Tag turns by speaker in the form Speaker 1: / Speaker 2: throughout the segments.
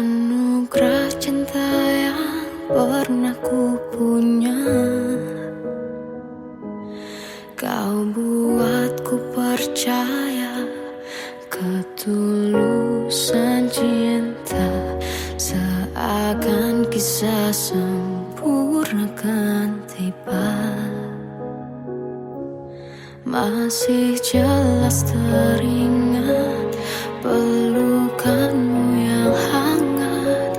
Speaker 1: anugerah cinta yang pernah ku punya. Kau buatku percaya ketulusan cinta, seakan kisah sempurna kan tiba. Masih jelas teringat pelukanmu yang hangat,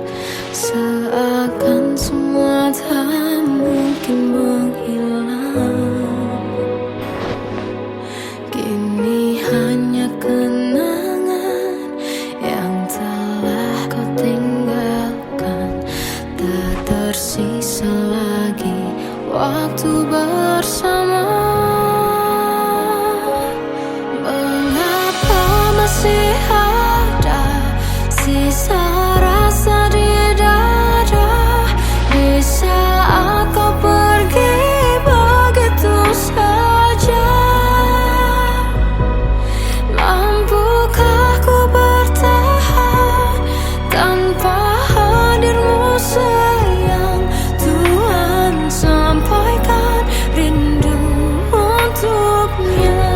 Speaker 1: seakan semua tak mungkin menghilang. Kini hanya kenangan yang telah kau tinggalkan, tak tersisa lagi waktu bersama. Masih ada sisa rasa di dada di saat kau pergi begitu saja. Mampukah ku bertahan tanpa hadirmu sayang? Tuhan, sampaikan rindu untuknya.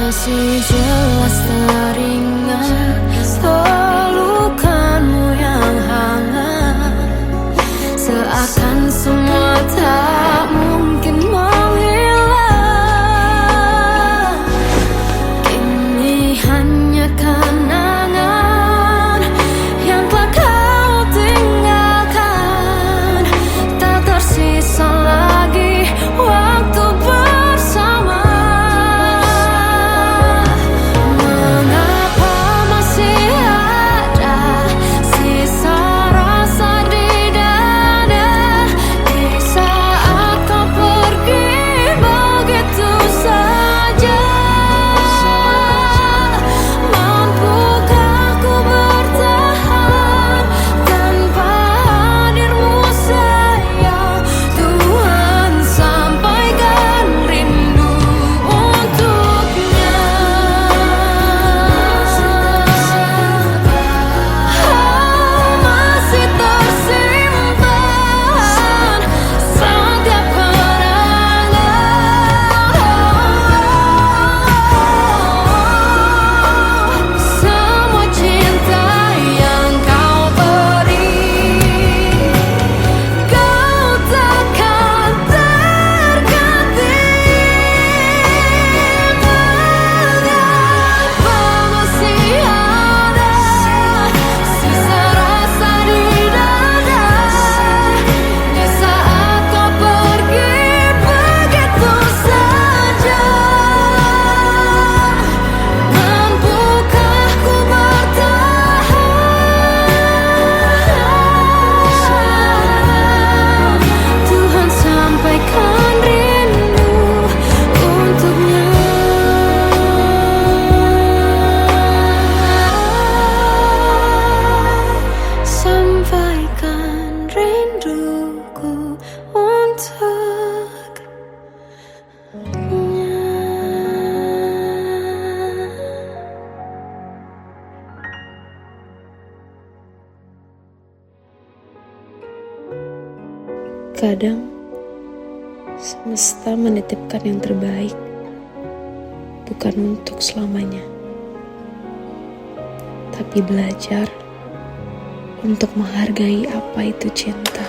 Speaker 1: Masih jelas teringat pelukanmu yang hangat, seakan semua tak mungkin menghilang. Kini hanya kenangan yang telah kau tinggalkan, tak tersisa lagi waktu bersama.
Speaker 2: Kadang semesta menitipkan yang terbaik, bukan untuk selamanya, tapi belajar untuk menghargai apa itu cinta.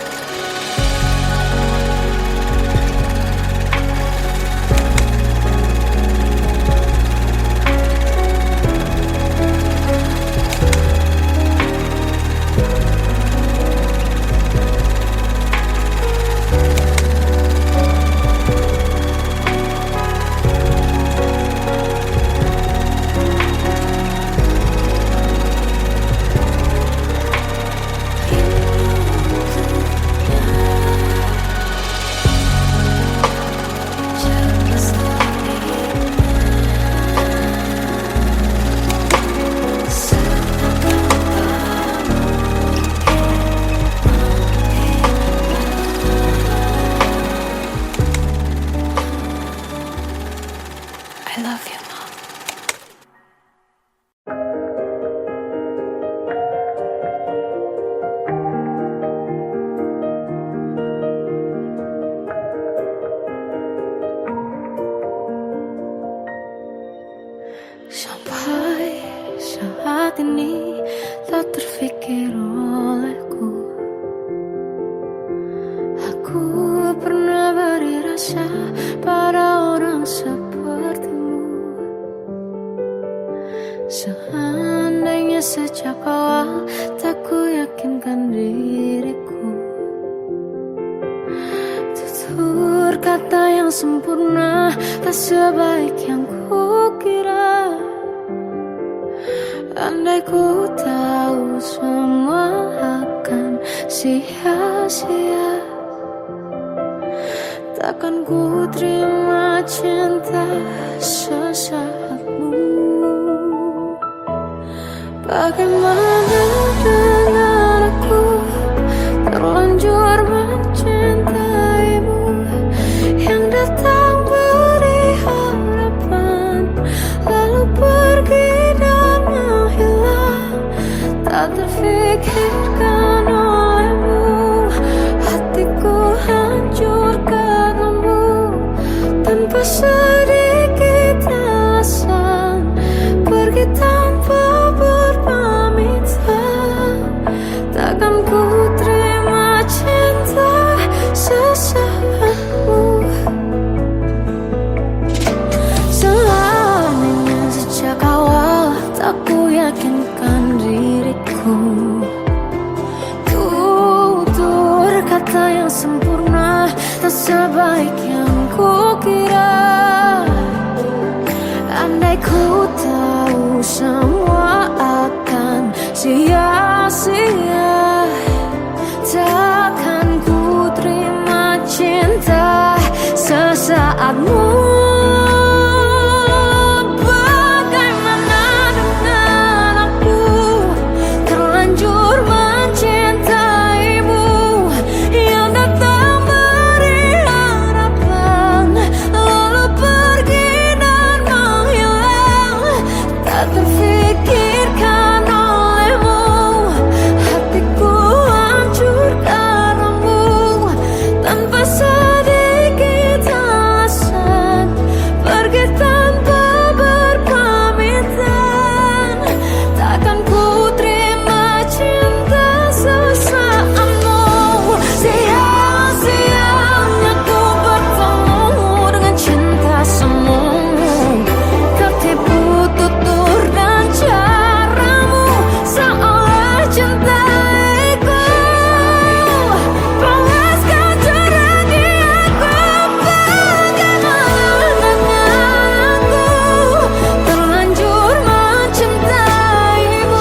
Speaker 1: tak terfikir olehku. Aku pernah beri rasa pada orang sepertimu. Seandainya sejak awal tak ku yakinkan diriku, tutur kata yang sempurna tak sebaik yang ku kira. Andai ku tahu semua akan sia-sia, takkan ku terima cinta sesaatmu. Bagaimana dengan aku terlanjur mencintaimu, yang datang beri harapan lalu pergi dan menghilang, tak terfikirkan olehmu. Hatiku hancur karenamu, tanpa sedikit alasan, pergi tanpa berpamitan. Takkan ku terima cinta sesaatmu. Seandainya sejak awal tak ku yakinkan diriku, tutur kata yang sempurna tak sebaik yang ku kira. Andai ku tahu semua akan sia-sia, takkan ku terima cinta sesaatmu. Bagaimana dengan aku terlanjur mencintaimu, yang datang beri harapan lalu pergi dan menghilang, tak terfikirkan olehmu. Hatiku hancur karenamu, tanpa sedikit alasan, pergi tanpa berpamitan. Takkan ku terima cinta sesaatmu. Sia-sianya ku bertemu dengan cinta semu, tertipu tutur dan caramu, seolah cintaiku balas kau curangi aku. Bagaimana dengan aku terlanjur mencintaimu,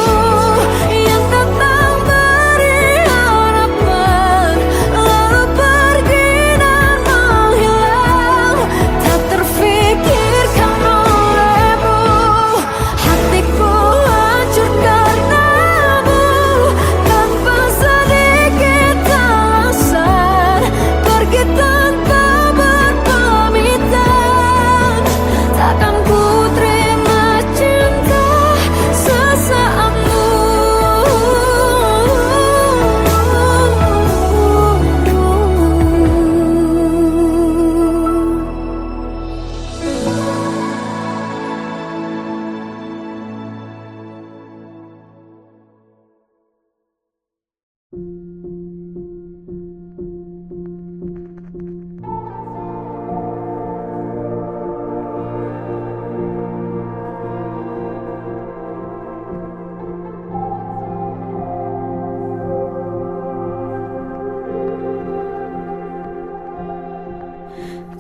Speaker 1: yang datang beri harapan lalu pergi dan menghilang, tak terfikirkan olehmu. Hatiku hancur karenamu, tanpa sedikit alasan, pergi tanpa berpamitan. Takkan ku terima cinta sesaatmu.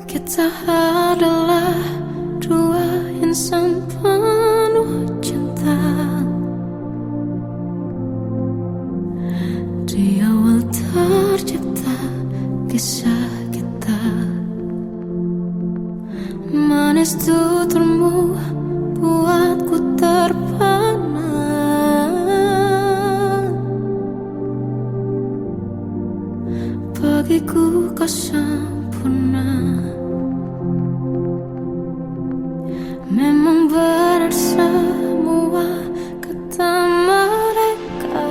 Speaker 1: Kita adalah dua insan penuh cinta. Di awal tercipta kisah kita, manis tuturmu buatku terpana. Bagiku kau sempurna, memang benar semua kata mereka.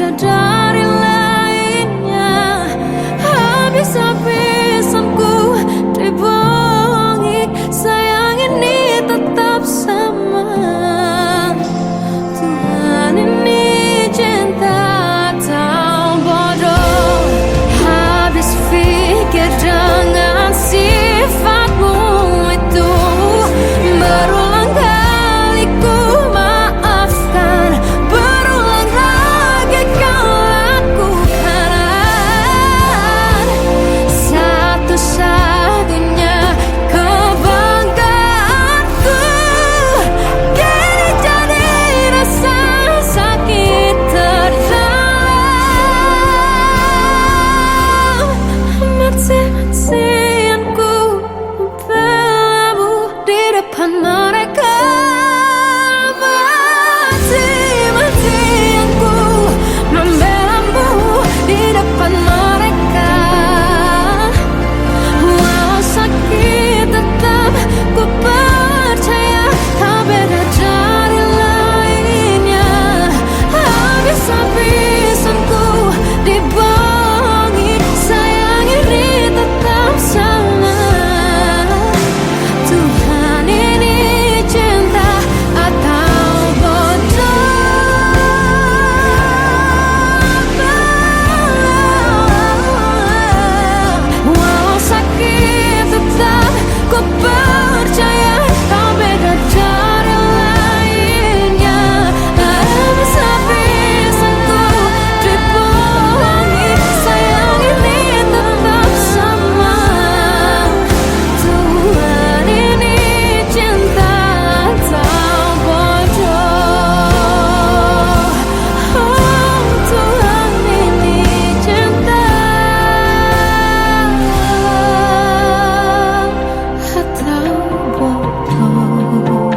Speaker 1: beda dari lainnya. Habis-habisanku dibohongi, sayang ini tetap sama. Tuhan ini cinta atau bodoh? Habis pikir dengan sifatmu itu, berulang kali ku maafkan, berulang lagi kau lakukan. Satu-satunya kebanggaanku kini jadi rasa sakit terdalam. Mati-matianku membelamu di depan mereka. Mati-matianku membelamu di depan mereka. Walau sakit tetap ku percaya kau beda dari lainnya. Habis-habisanku dibohongi, sayang ini tetap sama. Tuhan ini cinta atau bodoh? Walau sakit tetap ku percaya kau beda dari lainnya. Habis-habisanku dibohongi, sayang ini tetap sama. Tuhan ini cinta atau bodoh? Oh, Tuhan ini cinta atau bodoh?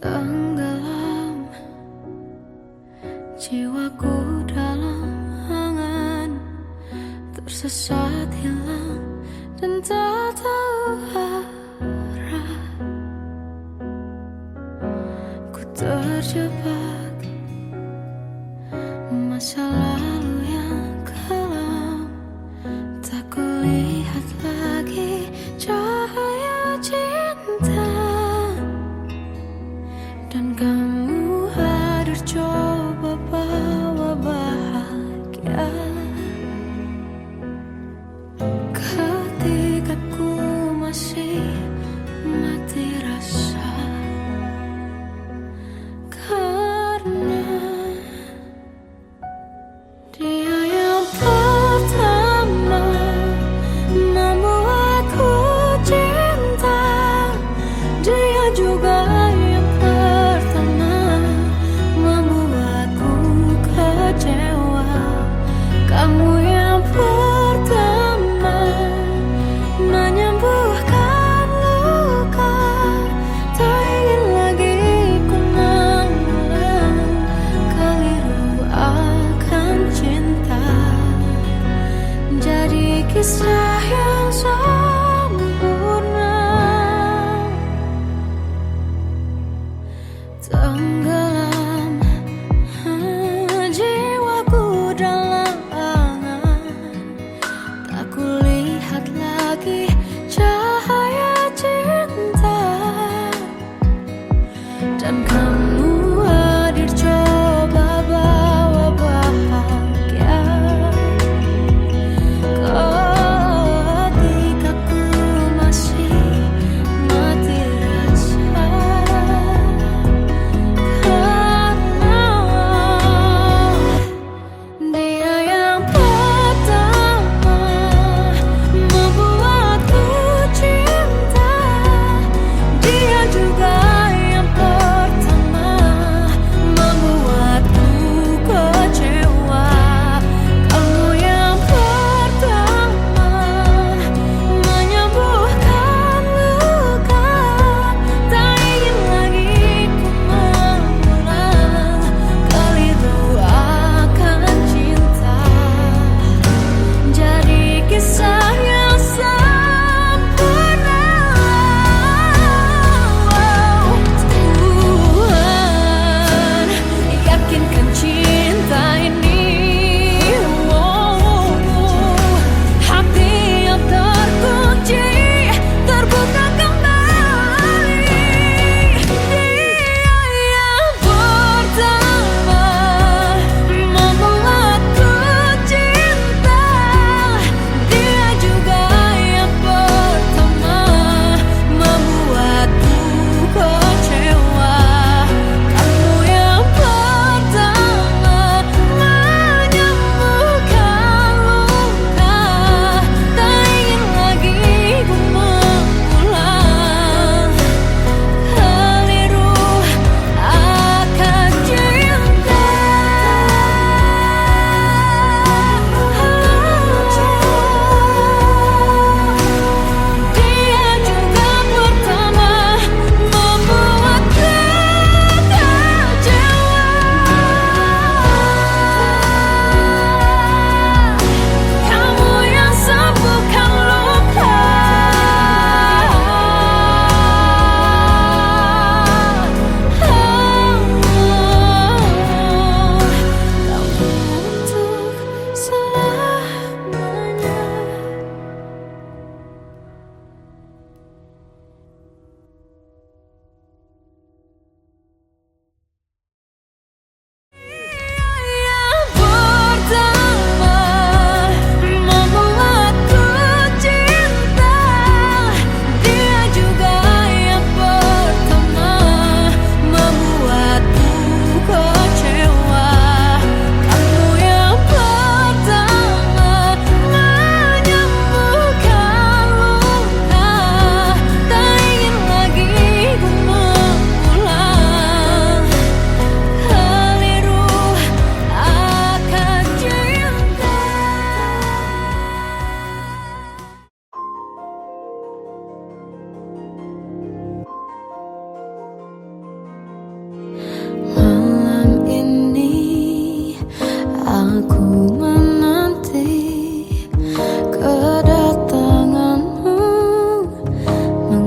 Speaker 1: Tenggelam jiwaku dalam angan, tersesat hilang dan tak tahu arah. Ku terjebak masa lalu yang kelam, tak kulihat lagi cahaya cinta. Dan kamu hadir coba bawa bahagia. Ketika ku masih mati rasa,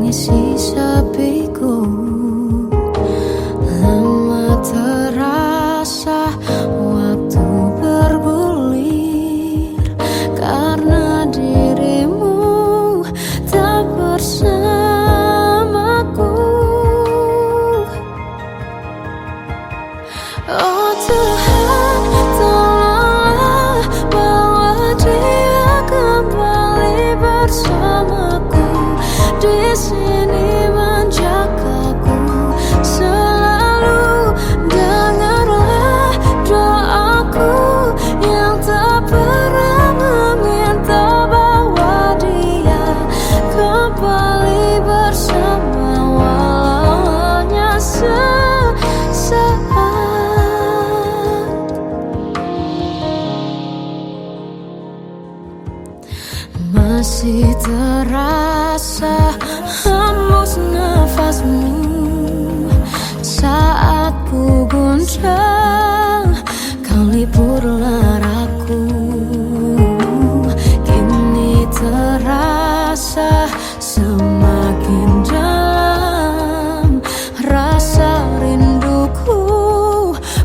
Speaker 1: mengisi sepiku. Lama terasa waktu bergulir karena dirimu tak bersamaku. Oh Tuhan, tolonglah bawa dia kembali bersamaku. Di sini menjagaku selalu. Dengarlah doaku yang tak pernah meminta, bawa dia kembali bersama walau hanya sesaat. Masih terasa hembus nafasmu saat ku guncang, kau liburlah raku. Kini terasa semakin dalam rasa rinduku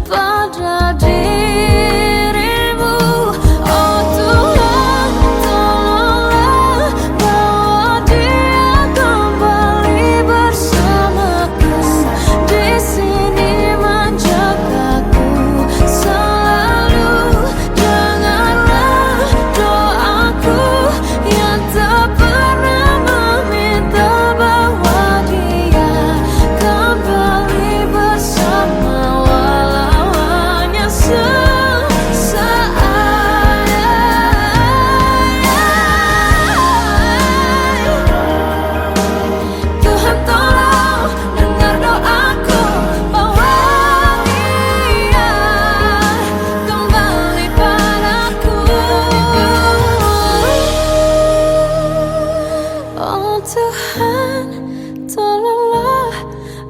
Speaker 1: pada dirimu. Oh Tuhan, tolonglah bawa dia kembali bersamaku. Di sini menjagaku selalu. Dengarlah doaku yang tak pernah meminta, bawa dia kembali bersama walau hanya sesaat. Tuhan tolong dengar doaku, bawa dia kembali padaku. Oh Tuhan, tolonglah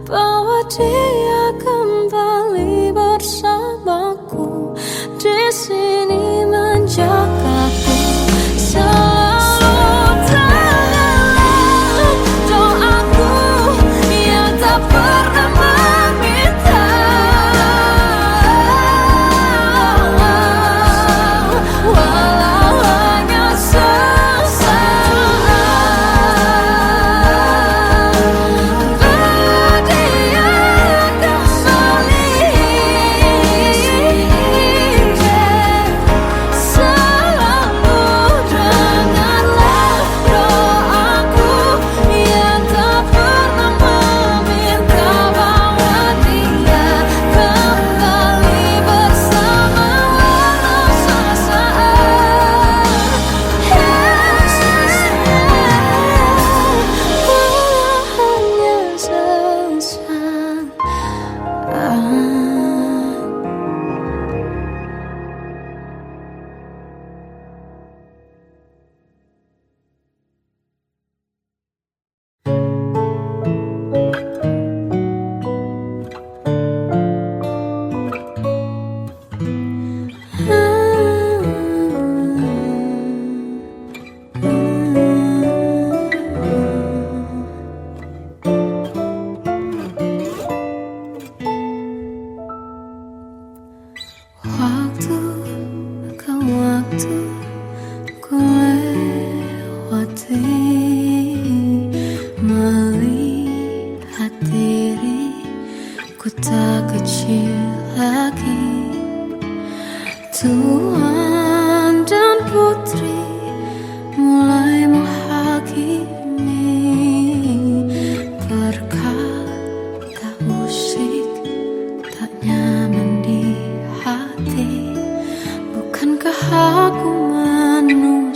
Speaker 1: bawa dia kembali bersamaku. Di sini menjagaku selalu. Dengarlah doaku yang tak pernah meminta, walau hanya sesaat. Bawa dia kembali selalu. Dengarlah doaku yang tak pernah meminta, bawa dia kembali bersama walau sesaat. Walau hanya sesaat. Waktu ke waktu ku lewati, melihat diriku tak kecil lagi. Tuan dan putri mulai menghakimi, berkata musik tak nyaman di hati. Bukankah aku manusia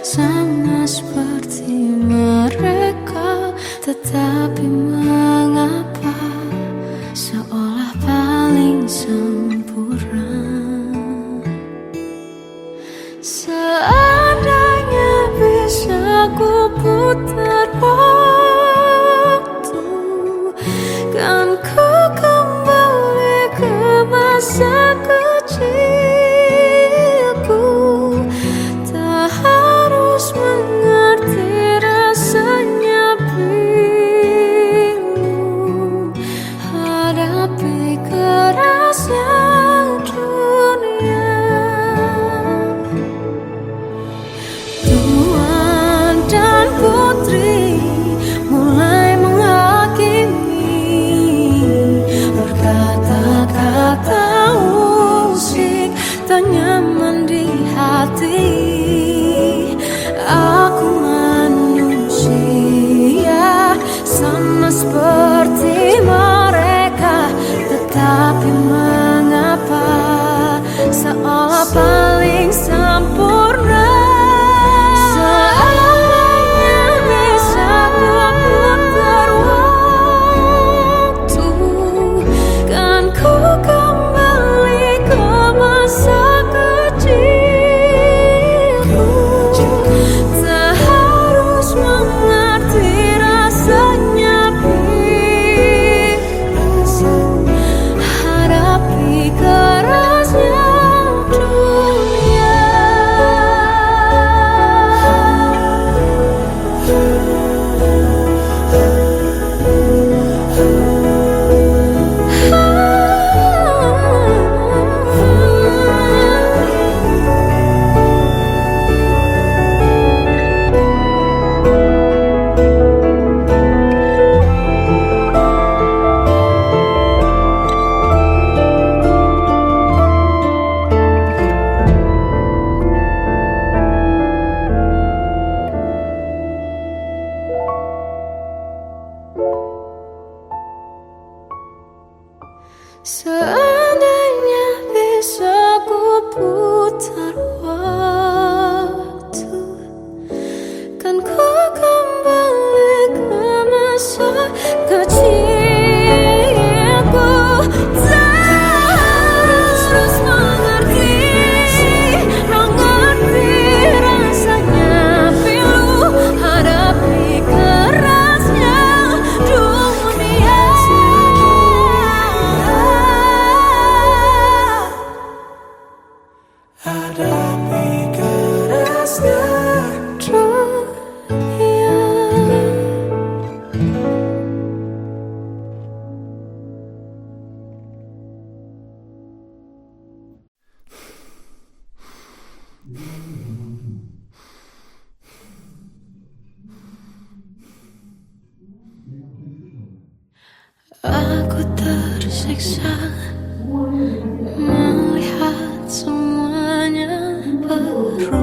Speaker 1: sama seperti mereka? Tetapi mengapa seolah paling sempurna? Seandainya bisa ku putar waktu, kan ku kembali ke masa kecilku. Tak harus mengerti rasa seperti mereka, tetapi mengapa seolah paling sempurna. Seandainya bisa ku putar waktu, kan ku kembali ke masa kecilku. Tak harus mengerti rasanya hadapi kerasnya dunia. Seandainya bisa ku putar waktu, kan ku kembali ke masa kecilku. Tak harus mengerti rasanya pilu hadapi kerasnya dunia. Hadapi kerasnya dunia. Aku tersiksa melihat semuanya berubah.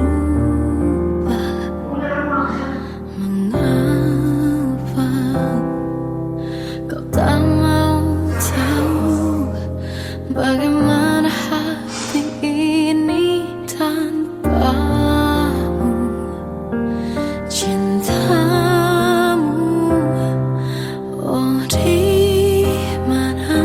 Speaker 1: Mengapa kau tak mau tahu bagaimana hati ini tanpamu? Cintamu, oh di mana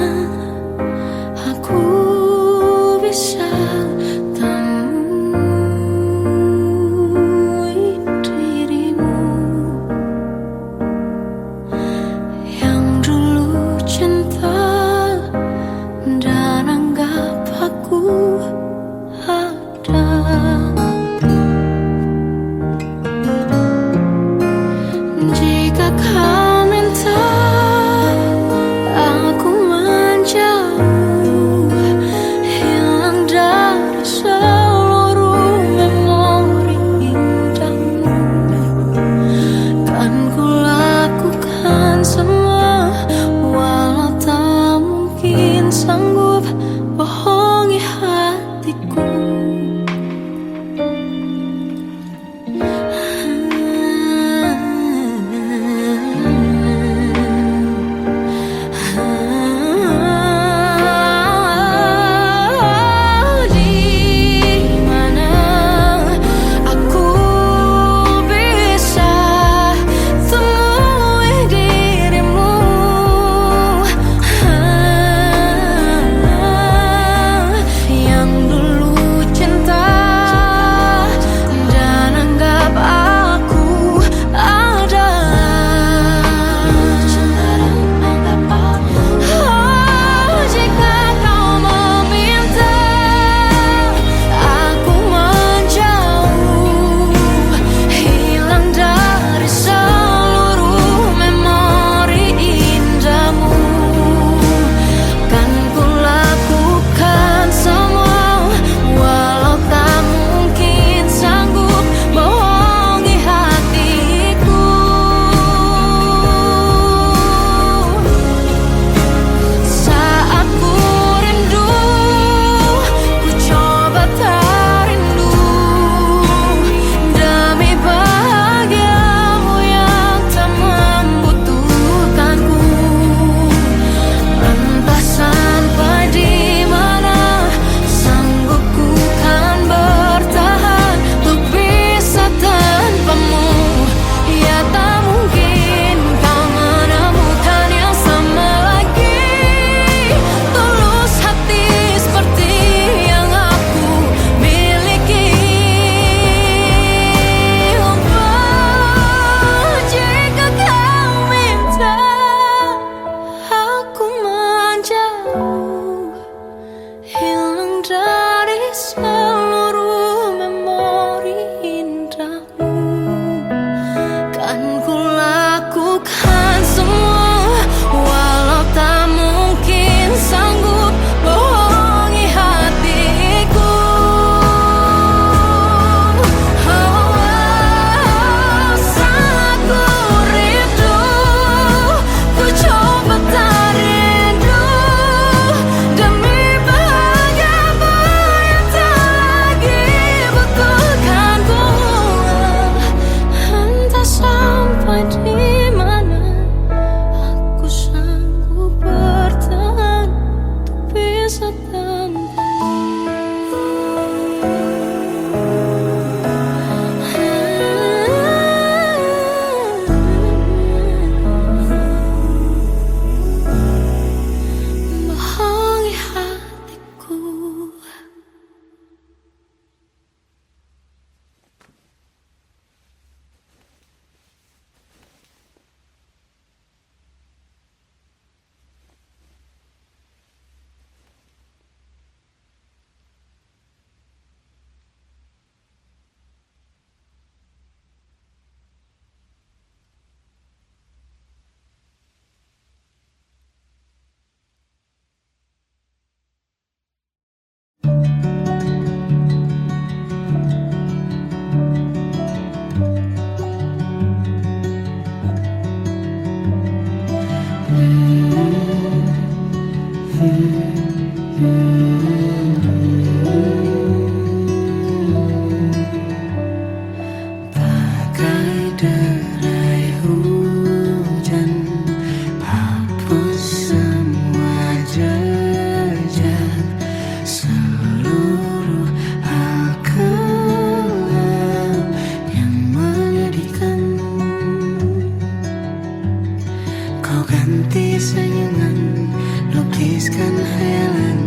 Speaker 3: Kau ganti senyuman, lukiskan hayalan,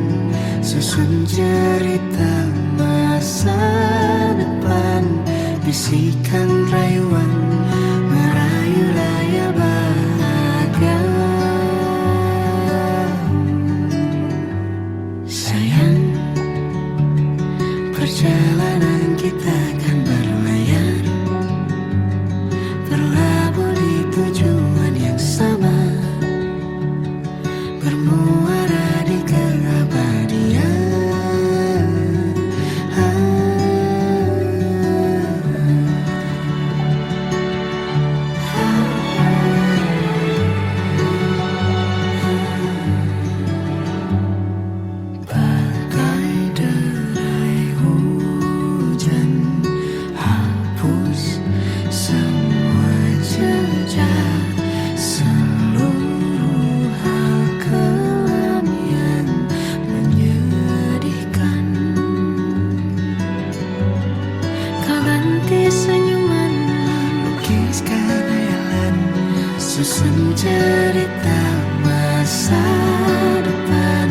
Speaker 3: susun cerita masa depan, bisikan rayuan, merayu layar bahagia. Sayang, perjalanan kita akan berlayar, berlabuh di tujuan yang sama, bermuara di keabadian. Bagai derai hujan, hapus semua jejak, seluruh hal kelam yang menyedihkan. Kau ganti senyuman, lukiskan hayalan, susun cerita masa depan,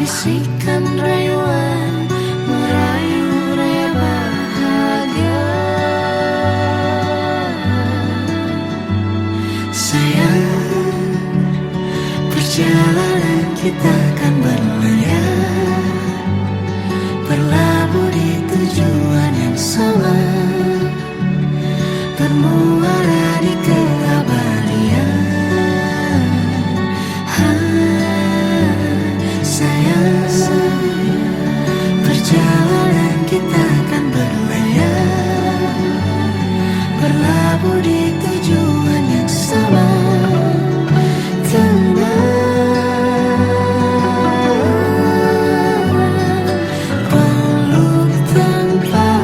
Speaker 3: bisikan rayuan, merayu raya bahagia. Sayang, perjalanan kita akan berlayar, berlabuh di tujuan yang sama, bermuara di keabadian. Sayang, perjalanan kita akan berlayar, berlabuh di tujuan yang sama. Peluk tanpa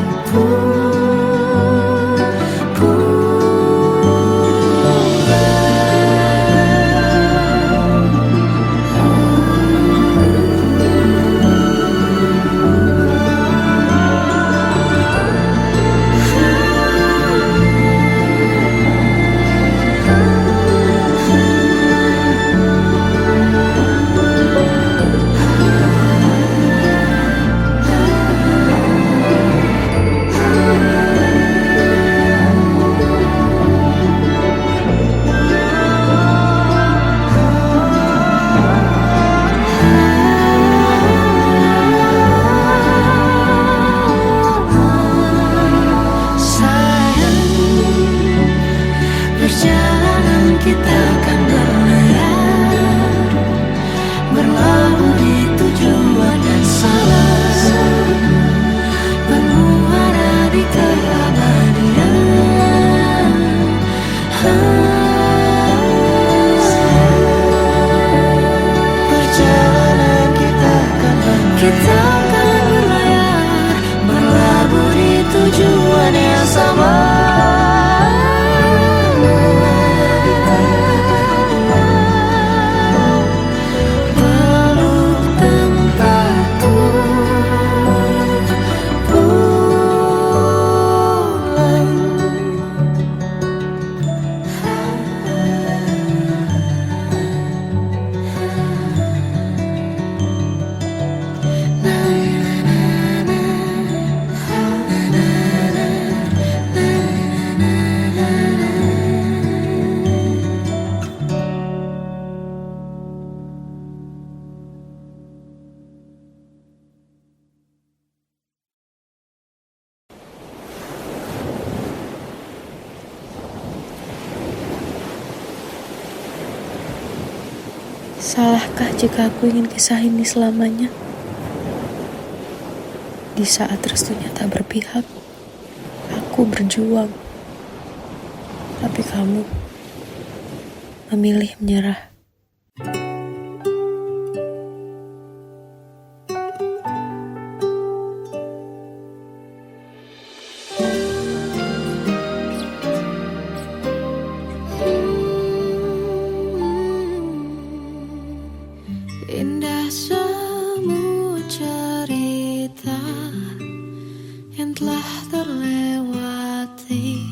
Speaker 3: perjalanan kita akan berlayar, berlabuh di tujuan yang sama, bermuara di keabadian. Perjalanan kita akan berlayar, berlabuh di tujuan yang sama.
Speaker 2: Salahkah jika aku ingin kisah ini selamanya? Di saat restunya tak berpihak, aku berjuang. Tapi kamu memilih menyerah.
Speaker 1: Indah semua cerita yang telah terlewati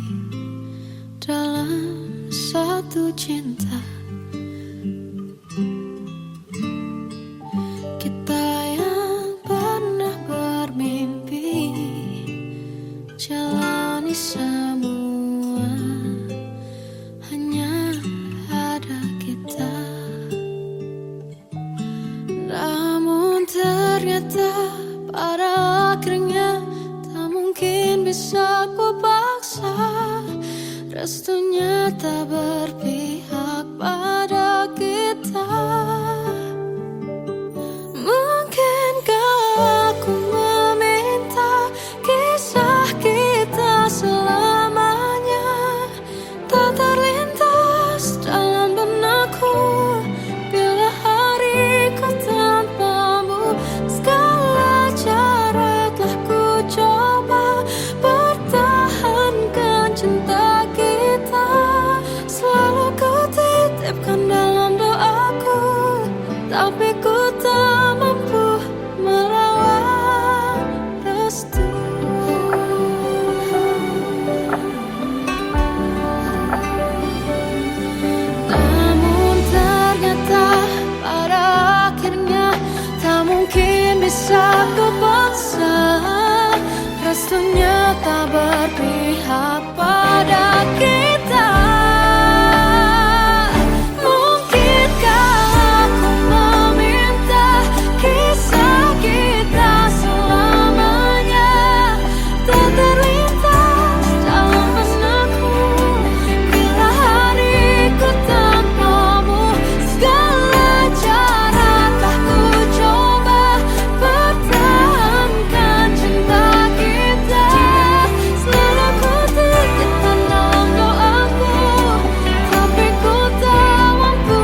Speaker 1: dalam satu cinta restunya tak berpihak pada kita. Mungkinkah aku meminta kisah kita selamanya tak terlintas dalam benakku bila hariku tanpamu. Segala cara telah ku coba pertahankan cinta kita. Selalu ku titipkan dalam doaku, tapi ku tak mampu melawan restu. Namun ternyata pada akhirnya tak mungkin bisa ku paksa. Restunya tak berpihak pada kita. Mungkinkah aku meminta kisah kita selamanya tak terlintas dalam benakku bila hariku tanpamu. Segala cara telah ku coba pertahankan cinta kita. Selalu ku titipkan dalam doaku, tapi ku tak mampu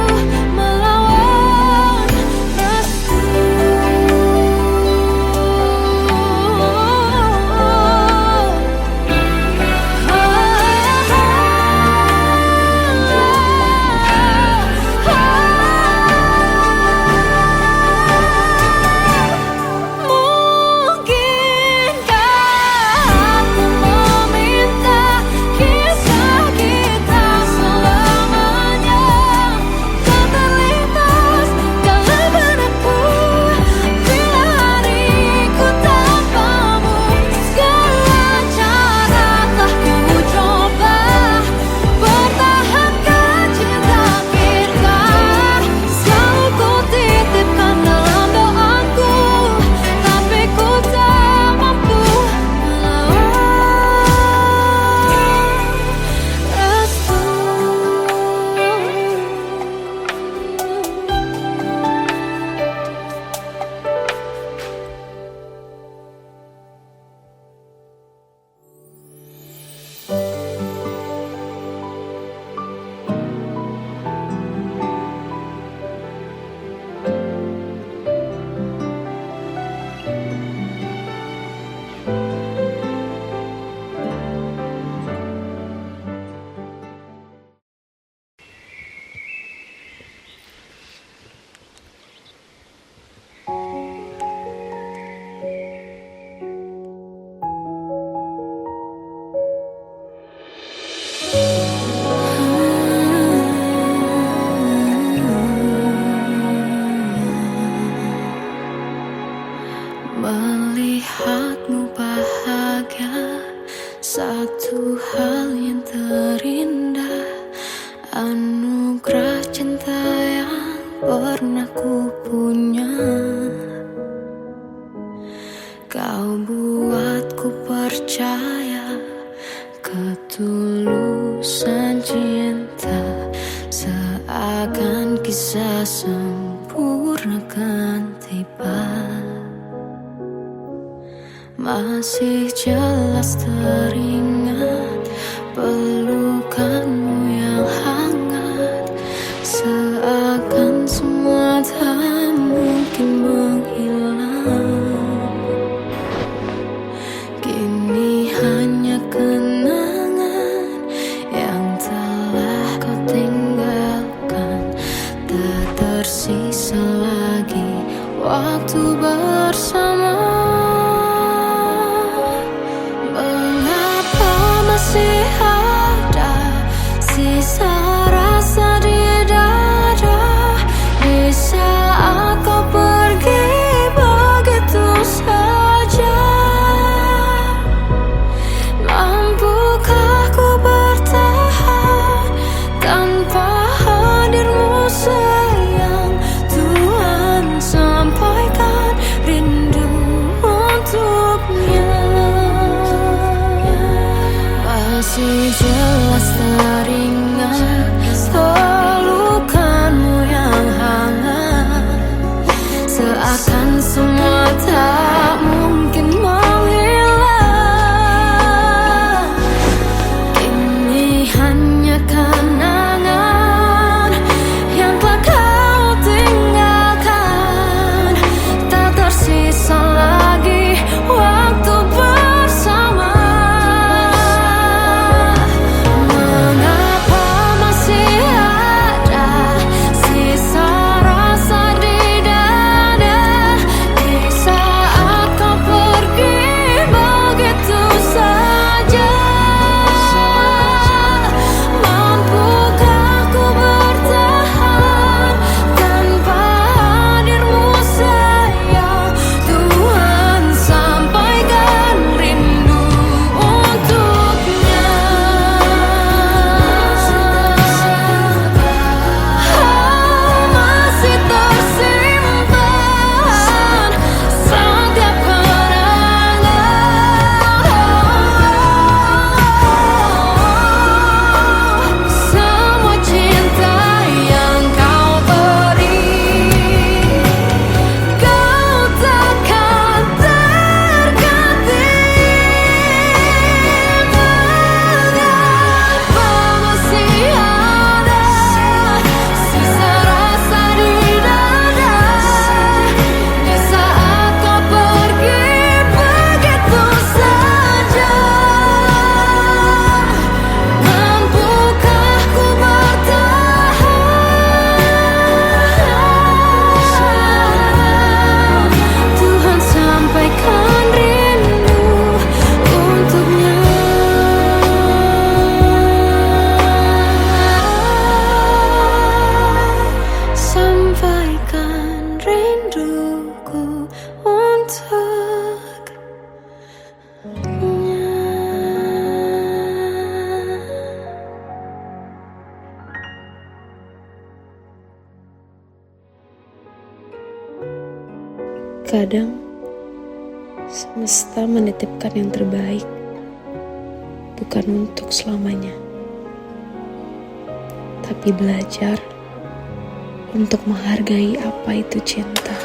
Speaker 1: melawan restu. Mungkinkah aku meminta kisah kita selamanya tak terlintas dalam benakku bila hariku tanpamu. Segala cara telah ku coba pertahankan cinta kita. Selalu ku titipkan dalam doaku, tapi ku tak mampu melawan restu. Melihatmu bahagia, satu hal yang terindah, anugerah cinta yang pernah ku punya. Kau buatku percaya ketulusan cinta, seakan kisah sempurna kan tiba. Masih jelas teringat pelukanmu yang hangat, seakan semua tak mungkin menghilang. Kini hanya kenangan yang telah kau tinggalkan, tak tersisa lagi waktu bersama. Masih ada sisa rasa di dada di saat kau pergi begitu saja. Mampukah ku bertahan tanpa hadirmu sayang? Tuhan sampaikan rindu
Speaker 2: Terkadang semesta menitipkan yang terbaik, bukan untuk selamanya, tapi belajar untuk menghargai apa itu cinta.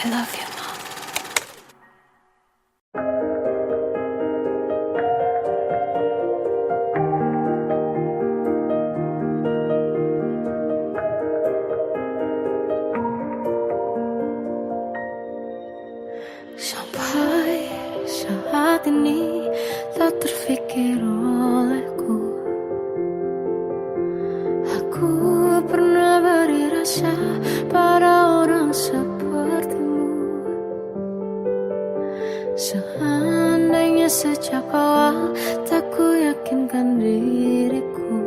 Speaker 1: I love you, Mom. Sampai saat ini tak terfikir olehku, aku pernah beri rasa pada orang sepertimu. Seandainya sejak awal tak ku yakinkan diriku,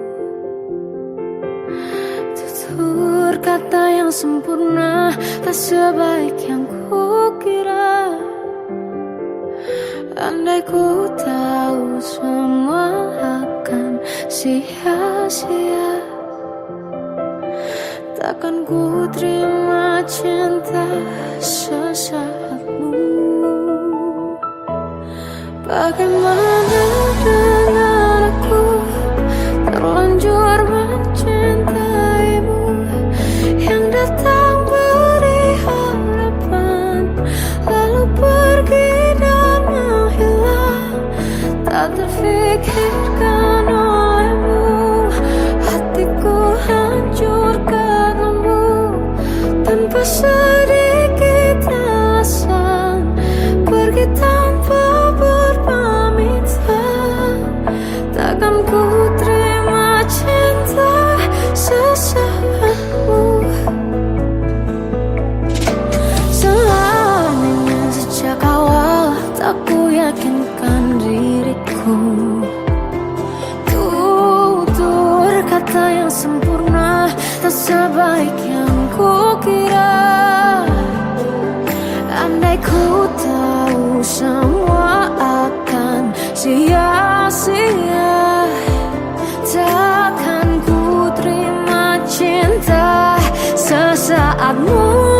Speaker 1: tutur kata yang sempurna tak sebaik yang ku kira. Andai ku tahu semua akan sia-sia, takkan ku terima cinta sesaatmu. Bagaimana dengan aku terlanjur mencintaimu, yang datang beri harapan lalu pergi dan menghilang, tak terfikirkan olehmu. Hatiku hancur karenamu, tanpa sedikit alasan, pergi tanpa berpamitan. Takkan ku terima cinta sesaatmu. Seandainya sejak awal tak ku yakinkan diriku, tutur kata yang sempurna tak sebaik yang ku kira. Andai ku tahu semua akan sia-sia, takkan ku terima cinta sesaatmu.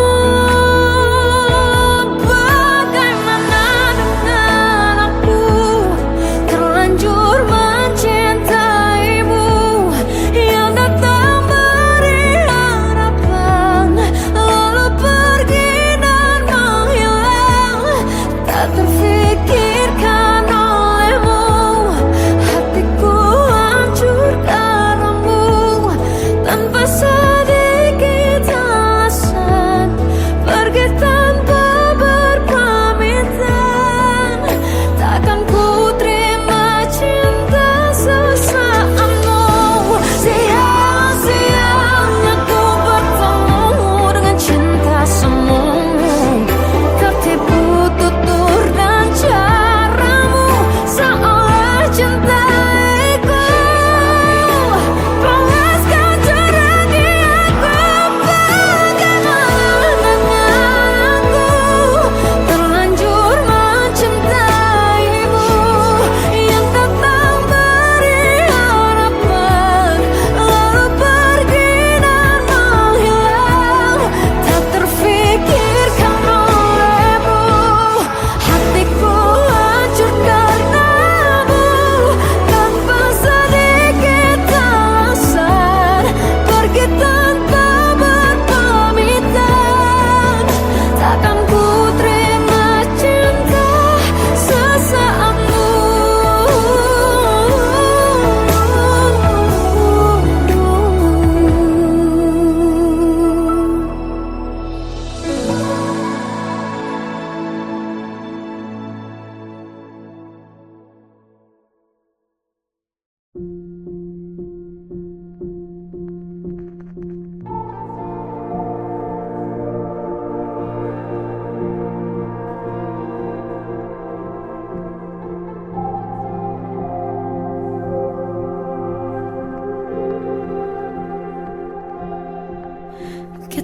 Speaker 1: Bagaimana dengan aku terlanjur mencintaimu, yang datang beri harapan lalu pergi dan menghilang, tak terfikirkan olehmu. Hatiku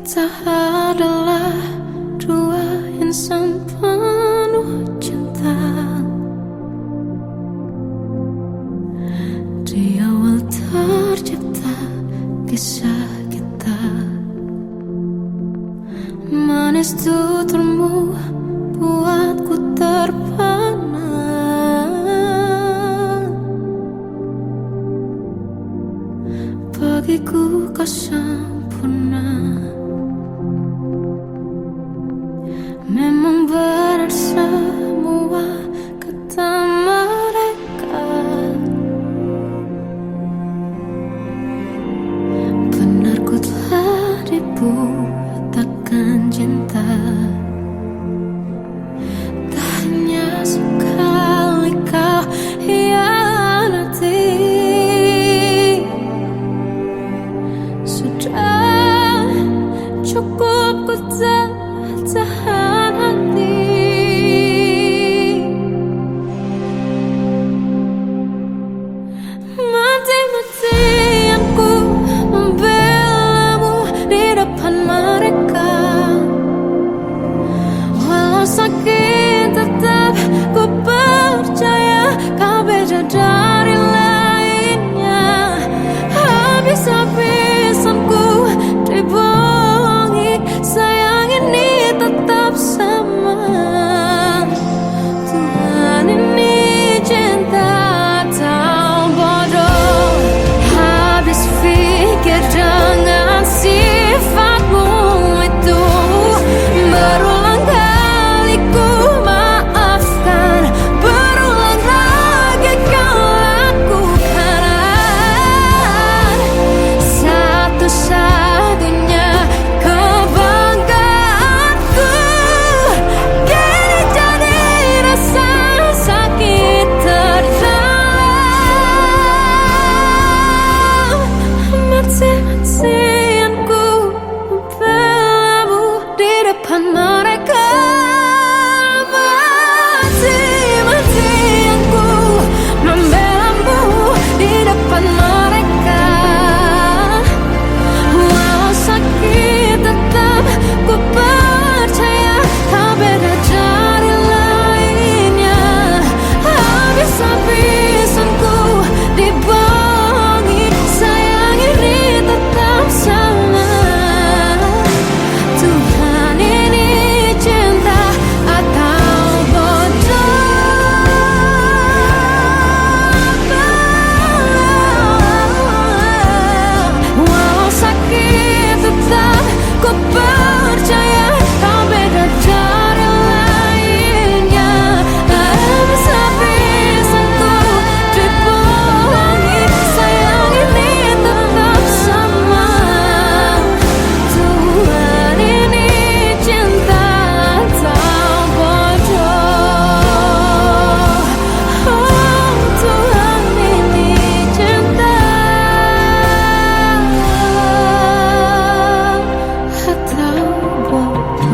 Speaker 1: Kita adalah dua insan penuh cinta. Di awal tercipta kisah kita, manis tuturmu buatku terpana. Bagiku kau sempurna. Memang benar semua kata mereka, benar ku telah dibutakan cinta. Tak hanya sekali kau hianati, sudah cukup ku tahan hati. Mati-matian ku membelamu di depan mereka. Walau sakit tetap ku percaya kau beda dari lainnya. Habis-habisan ku dibohongi, sayang ini tetap sama. Tuhan ini cinta atau bodoh. Habis pikir dengan sifatmu itu, berulang kali ku maafkan, berulang lagi kau lakukan. Satu-satunya kebanggaanku kini jadi rasa sakit terdalam. Mati-matian ku membelamu di depan mereka. Mati-matian ku membelamu di depan mereka. Walau sakit tetap ku percaya kau beda dari lainnya. Habis-habisan ku dibohongi, sayang ini tetap sama. Tuhan ini cinta atau bodoh. Walau sakit tetap ku percaya kau beda dari lainnya. Habis-habisan ku dibohongi, sayang ini tetap sama. Tuhan ini cinta atau bodoh. Oh, Tuhan ini cinta atau bodoh.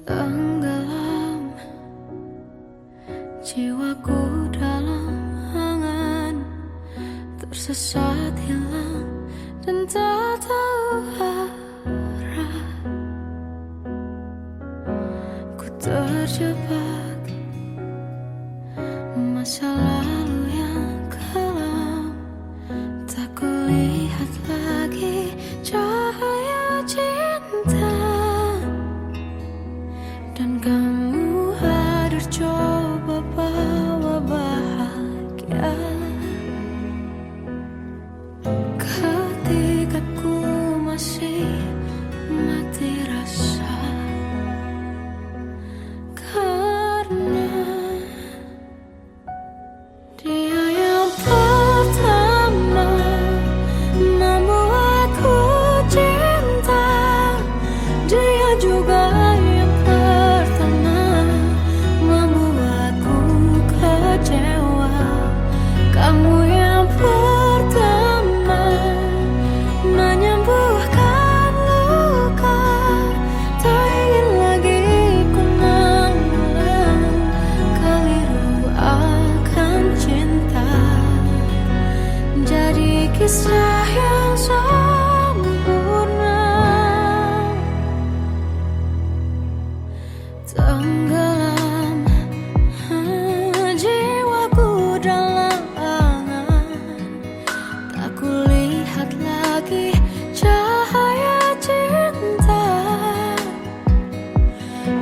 Speaker 1: Tenggelam jiwaku dalam angan, tersesat hilang dan tak tahu arah. Ku terjebak masa lalu yang kelam, tak kulihat lagi cahaya cinta. Dan kamu hadir coba bawa bahagia. Ketika ku masih mati rasa, karena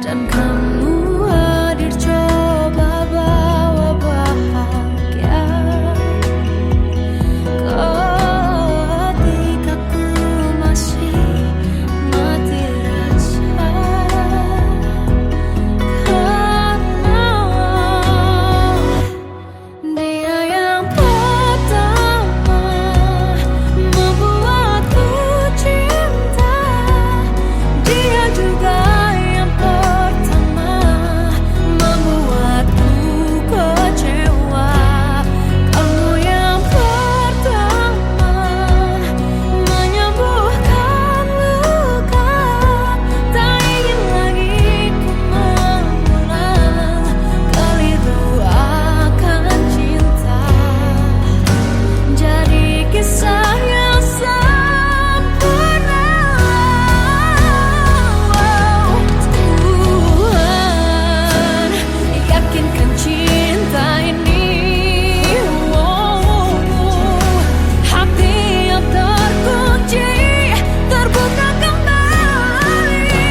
Speaker 1: dan kamu hadir coba bawa bahagia. Ketika ku masih mati rasa, karena dia yang pertama membuatku cinta. Dia juga yang pertama membuatku kecewa. Kamu yang pertama menyembuhkan luka. Tak ingin lagi ku mengulang keliru akan cinta. Jadi kisah yang sempurna. Tuhan yakinkan cinta ini. Hati yang terkunci terbuka kembali.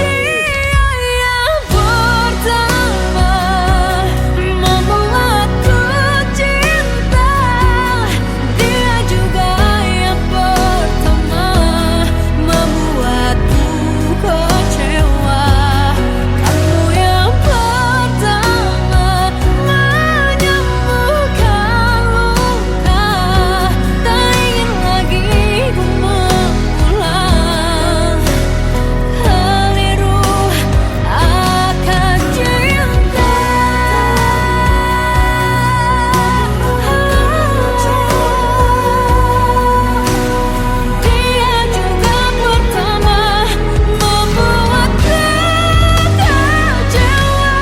Speaker 1: Dia yang pertama membuatku cinta. Dia juga yang pertama membuatku kecewa. Kamu yang pertama menyembuhkan luka. Tak ingin lagi ku mengulang keliru akan cinta. Dia juga pertama membuatku kecewa.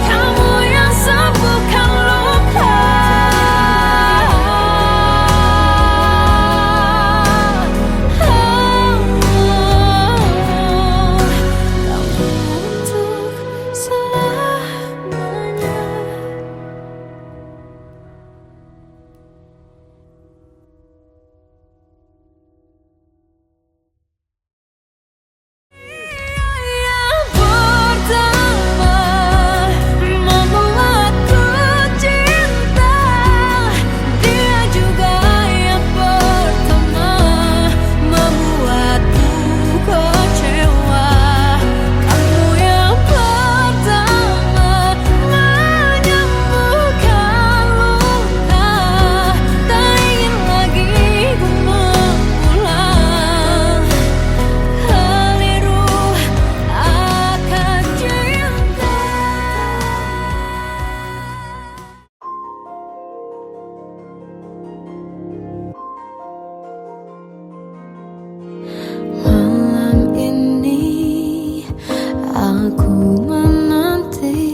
Speaker 1: Kamu yang sembuhkan luka. Kamu untuk selamanya. Yang pertama membuatku cinta. Dia juga yang pertama membuatku kecewa. Kamu yang pertama menyembuhkan luka. Tak ingin lagi ku mengulang keliru akan cinta. Malam ini aku menanti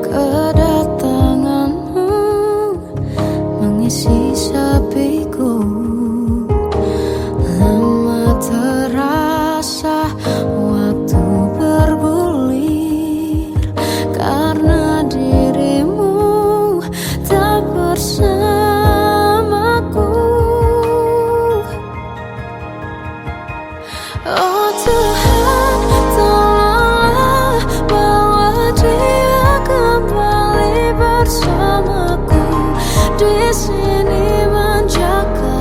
Speaker 1: kedatanganmu mengisi sepiku. Lama terasa waktu bergulir karena dirimu tak bersamaku. Oh Tuhan, tolonglah bawa dia kembali bersamaku. Di sini menjaga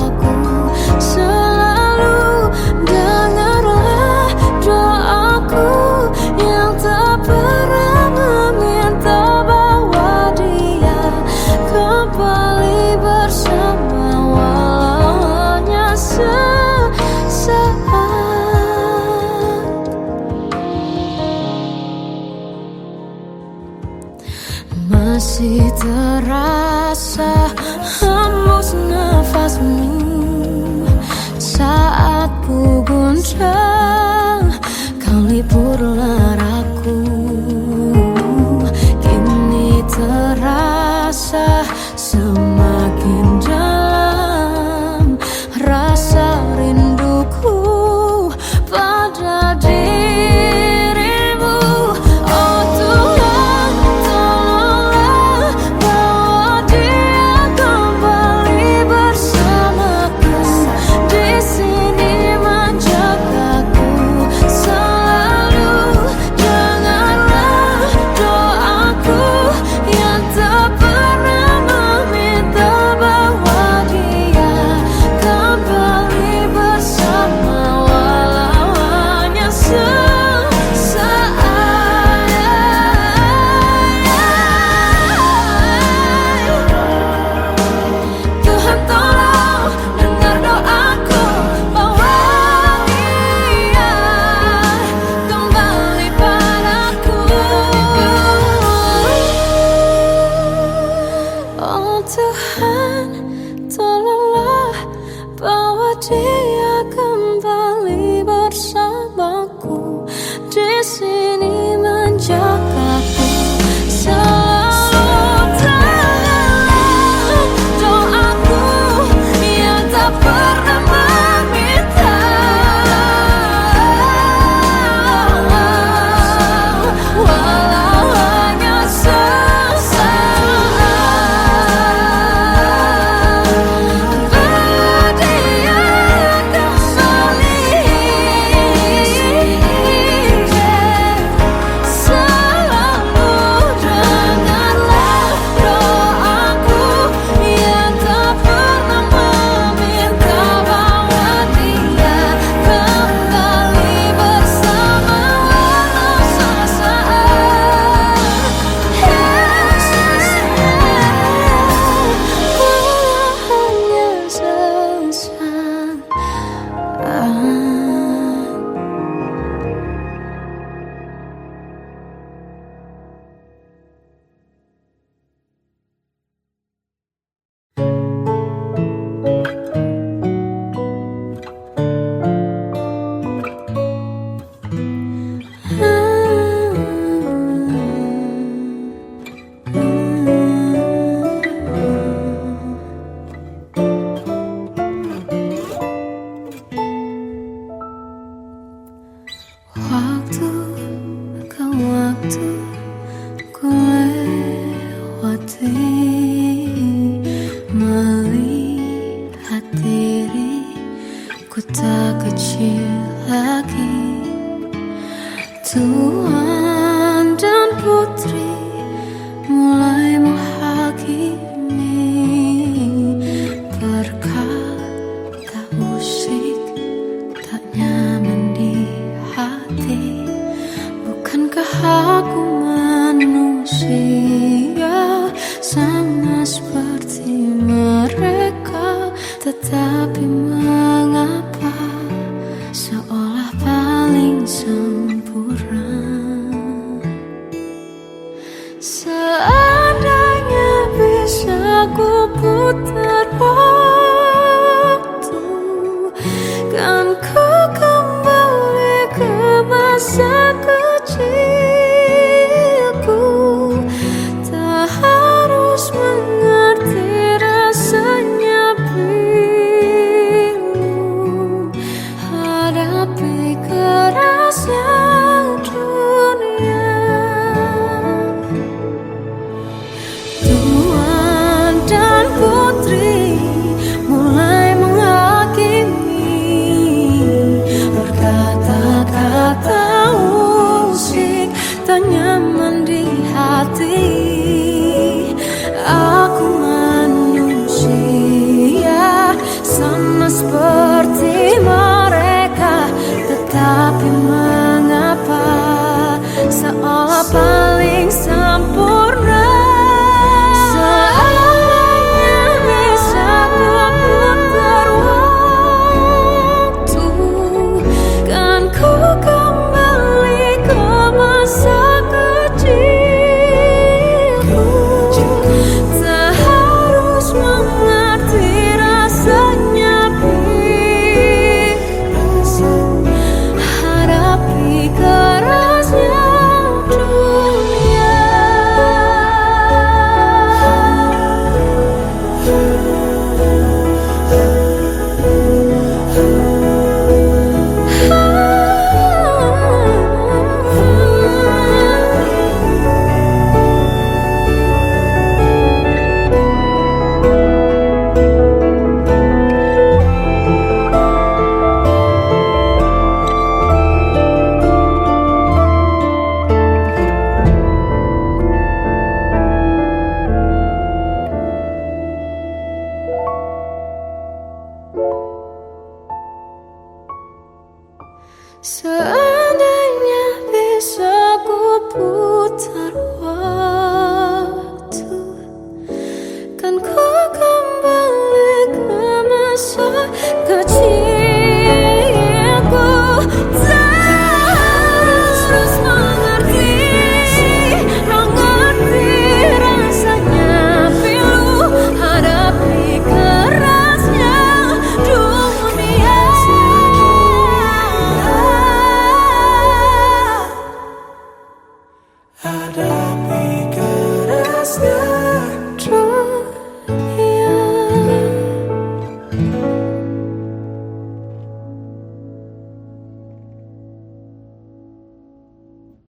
Speaker 1: dia kembali bersamaku di sini menjagaku selalu dalam doaku yang tak pernah meminta, walau hanya sesaat. Waktu ke waktu ku lewati, melihat diriku tak kecil lagi. Tuan dan putri mulai menghakimi, berkata musik tak nyaman di hati. Bukankah aku manusia sama seperti mereka? Tetapi mengapa seolah paling sempurna? Seandainya bisa ku putar waktu, kan ku kembali ke masa kecilku. Tak harus mengerti rasanya pilu, hadapi kerasnya dunia. Tuan dan putri mulai menghakimi, berkata-kata musik tak nyaman di hati. Aku manusia sama seperti mereka, tetapi mengapa seolah paling sempurna? Seandainya bisa ku putar waktu, kan ku kembali ke masa kecilku. Tak harus mengerti rasanya pilu, hadapi kerasnya dunia. So